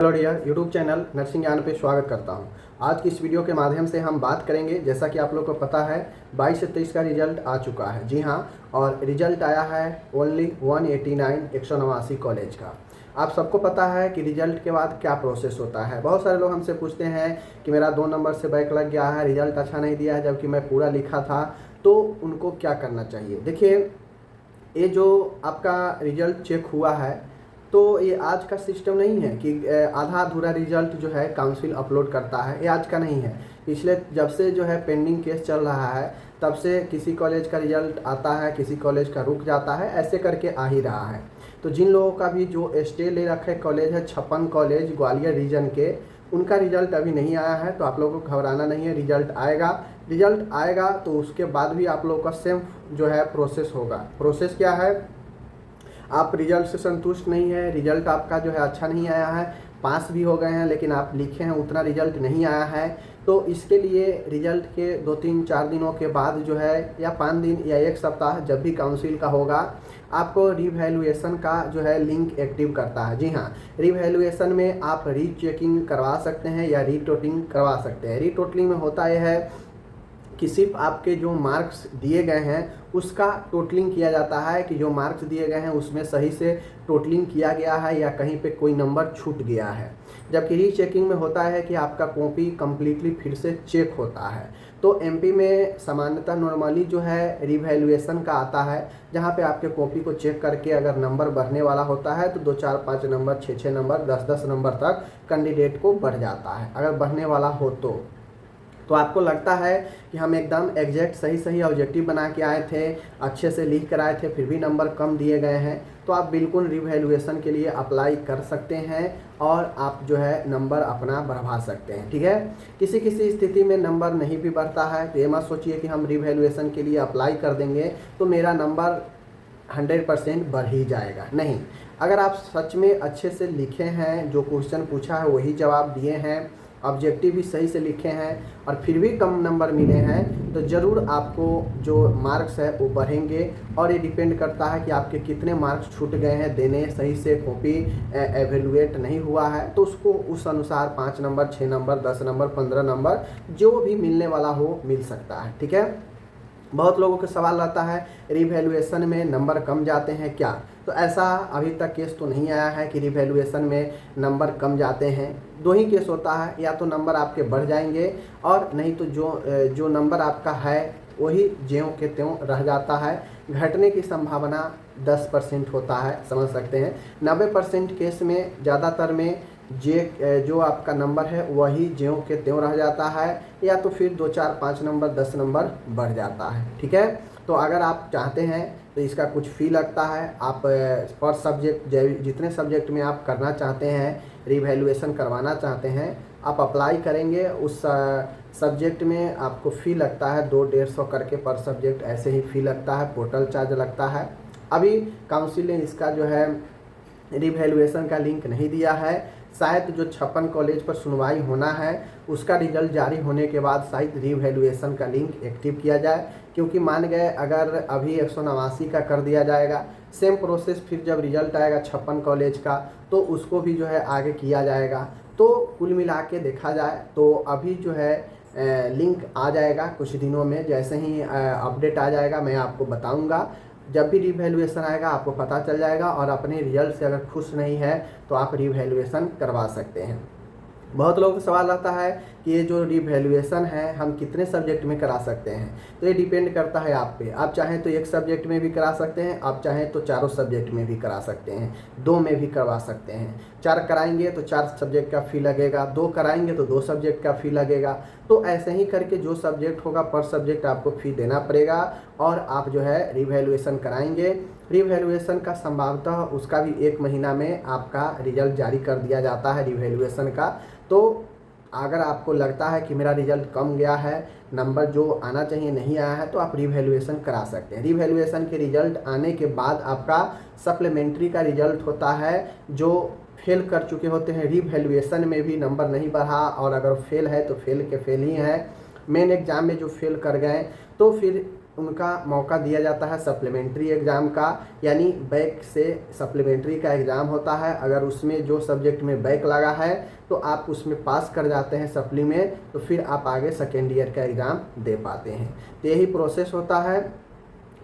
Hello dear YouTube channel nursing ज्ञान पे स्वागत करता हूं। आज की इस वीडियो के माध्यम से हम बात करेंगे, जैसा कि आप लोग को पता है 22 से 23 का रिजल्ट आ चुका है। जी हां, और रिजल्ट आया है ओनली 189 कॉलेज का। आप सबको पता है कि रिजल्ट के बाद क्या प्रोसेस होता है। बहुत सारे लोग हमसे पूछते हैं कि मेरा 2 नंबर से बैक लग गया है, रिजल्ट अच्छा नहीं दिया है जबकि मैं पूरा लिखा था, तो उनको क्या करना चाहिए। देखिए, ये जो आपका रिजल्ट चेक हुआ है, तो ये आज का सिस्टम नहीं है कि आधा अधूरा रिजल्ट जो है काउंसिल अपलोड करता है। ये आज का नहीं है। पिछले जब से जो है पेंडिंग केस चल रहा है, तब से किसी कॉलेज का रिजल्ट आता है, किसी कॉलेज का रुक जाता है, ऐसे करके आ ही रहा है। तो जिन लोगों का भी जो स्टे ले रखे कॉलेज है, 56 कॉलेज ग्वालियर रीजन के, उनका रिजल्ट अभी नहीं आया है, तो आप लोगों को घबराना नहीं है। रिजल्ट आएगा। रिजल्ट आएगा तो उसके बाद भी आप लोगों का सेम जो है प्रोसेस होगा। प्रोसेस क्या है? आप रिजल्ट से संतुष्ट नहीं है, रिजल्ट आपका जो है अच्छा नहीं आया है, पास भी हो गए हैं लेकिन आप लिखे हैं उतना रिजल्ट नहीं आया है, तो इसके लिए रिजल्ट के 2-3-4 दिनों के बाद जो है, या 5 दिन या 1 सप्ताह जब भी काउंसिल का होगा, आपको रीवैल्यूएशन का जो है लिंक एक्टिव करता है। जी हाँ, रीवैल्यूएशन में आप रीचेकिंग करवा सकते हैं या रीटोटलिंग करवा सकते हैं। रीटोटलिंग में होता यह है कि सिर्फ आपके जो मार्क्स दिए गए हैं उसका टोटलिंग किया जाता है कि जो मार्क्स दिए गए हैं उसमें सही से टोटलिंग किया गया है या कहीं पे कोई नंबर छूट गया है। जबकि रीचेकिंग में होता है कि आपका कॉपी कम्प्लीटली फिर से चेक होता है। तो एमपी में सामान्यतः नॉर्मली जो है रिवैल्यूएशन का आता है, जहाँ पे आपके कॉपी को चेक करके अगर नंबर बढ़ने वाला होता है तो 2-4-5 नंबर, 6-6 नंबर, 10-10 नंबर तक कैंडिडेट को बढ़ जाता है अगर बढ़ने वाला हो तो आपको लगता है कि हम एकदम एग्जैक्ट सही ऑब्जेक्टिव बना के आए थे, अच्छे से लिख कर आए थे, फिर भी नंबर कम दिए गए हैं, तो आप बिल्कुल रिवैल्यूएशन के लिए अप्लाई कर सकते हैं और आप जो है नंबर अपना बढ़वा सकते हैं। ठीक है, किसी किसी स्थिति में नंबर नहीं भी बढ़ता है तो ये मत सोचिए कि हम रिवैल्यूएशन के लिए अप्लाई कर देंगे तो मेरा नंबर 100% बढ़ ही जाएगा। नहीं, अगर आप सच में अच्छे से लिखे हैं, जो क्वेश्चन पूछा है वही जवाब दिए हैं, ऑब्जेक्टिव भी सही से लिखे हैं और फिर भी कम नंबर मिले हैं, तो ज़रूर आपको जो मार्क्स है वो बढ़ेंगे। और ये डिपेंड करता है कि आपके कितने मार्क्स छूट गए हैं देने, सही से कॉपी एवेलुएट नहीं हुआ है, तो उसको उस अनुसार 5 नंबर, 6 नंबर, 10 नंबर, 15 नंबर जो भी मिलने वाला हो मिल सकता है। ठीक है, बहुत लोगों के सवाल रहता है रिवैल्यूएशन में नंबर कम जाते हैं क्या? तो ऐसा अभी तक केस तो नहीं आया है कि रिवैल्यूएशन में नंबर कम जाते हैं। 2 ही केस होता है, या तो नंबर आपके बढ़ जाएंगे और नहीं तो जो नंबर आपका है वही ज्यों के त्यों रह जाता है। घटने की संभावना 10% होता है, समझ सकते हैं। 90% केस में ज़्यादातर में जो आपका नंबर है वही ज्यों के त्यों रह जाता है, या तो फिर 2-4-5 नंबर, 10 नंबर बढ़ जाता है। ठीक है, तो अगर आप चाहते हैं तो इसका कुछ फ़ी लगता है। आप पर सब्जेक्ट जितने सब्जेक्ट में आप करना चाहते हैं, रिवैल्यूएशन करवाना चाहते हैं, आप अप्लाई करेंगे उस सब्जेक्ट में आपको फ़ी लगता है 200-150 करके पर सब्जेक्ट, ऐसे ही फ़ी लगता है, पोर्टल चार्ज लगता है। अभी काउंसिल ने इसका जो है रिवैल्यूएशन का लिंक नहीं दिया है। शायद जो 56 कॉलेज पर सुनवाई होना है उसका रिजल्ट जारी होने के बाद शायद रिवैल्यूएशन का लिंक एक्टिव किया जाए, क्योंकि मान गए अगर अभी 189 का कर दिया जाएगा, सेम प्रोसेस फिर जब रिजल्ट आएगा 56 कॉलेज का तो उसको भी जो है आगे किया जाएगा। तो कुल मिला के देखा जाए तो अभी जो है लिंक आ जाएगा कुछ दिनों में। जैसे ही अपडेट आ जाएगा मैं आपको बताऊंगा। जब भी रिवैल्यूएशन आएगा आपको पता चल जाएगा, और अपने रिजल्ट से अगर खुश नहीं है तो आप रिवैल्यूएशन करवा सकते हैं। बहुत लोगों का सवाल रहता है कि ये जो रिवैल्यूएशन है हम कितने सब्जेक्ट में करा सकते हैं। तो ये डिपेंड करता है आप पे। आप चाहें तो 1 सब्जेक्ट में भी करा सकते हैं, आप चाहें तो चारों सब्जेक्ट में भी करा सकते हैं, 2 में भी करवा सकते हैं। 4 कराएंगे तो 4 सब्जेक्ट का फ़ी लगेगा, 2 कराएंगे तो 2 सब्जेक्ट का फ़ी लगेगा। तो ऐसे ही करके जो सब्जेक्ट होगा पर सब्जेक्ट आपको फ़ी देना पड़ेगा और आप जो है रिवैल्यूएशन कराएंगे। रिवैल्यूएशन का संभवतः उसका भी 1 महीना में आपका रिजल्ट जारी कर दिया जाता है रिवैल्यूएशन का। तो अगर आपको लगता है कि मेरा रिजल्ट कम गया है, नंबर जो आना चाहिए नहीं आया है, तो आप रिवैल्यूएशन करा सकते हैं। रिवैल्यूएशन के रिजल्ट आने के बाद आपका सप्लीमेंट्री का रिजल्ट होता है। जो फेल कर चुके होते हैं, रिवैल्यूएशन में भी नंबर नहीं बढ़ा और अगर फेल है तो फेल के फेल ही है। मेन एग्ज़ाम में जो फेल कर गए तो फिर उनका मौका दिया जाता है सप्लीमेंट्री एग्ज़ाम का, यानी बैक से सप्लीमेंट्री का एग्ज़ाम होता है। अगर उसमें जो सब्जेक्ट में बैक लगा है तो आप उसमें पास कर जाते हैं सप्ली में, तो फिर आप आगे सेकेंड ईयर का एग्ज़ाम दे पाते हैं। तो यही प्रोसेस होता है।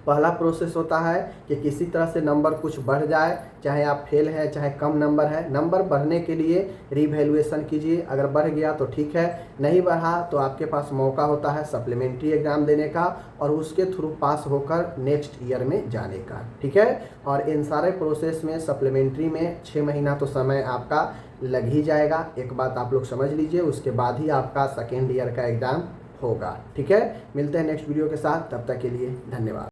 पहला प्रोसेस होता है कि किसी तरह से नंबर कुछ बढ़ जाए, चाहे आप फेल हैं चाहे कम नंबर है, नंबर बढ़ने के लिए रीवैल्यूएशन कीजिए। अगर बढ़ गया तो ठीक है, नहीं बढ़ा तो आपके पास मौका होता है सप्लीमेंट्री एग्ज़ाम देने का और उसके थ्रू पास होकर नेक्स्ट ईयर में जाने का। ठीक है, और इन सारे प्रोसेस में सप्लीमेंट्री में 6 महीना तो समय आपका लग ही जाएगा। एक बात आप लोग समझ लीजिए, उसके बाद ही आपका सेकेंड ईयर का एग्ज़ाम होगा। ठीक है, मिलते हैं नेक्स्ट वीडियो के साथ, तब तक के लिए धन्यवाद।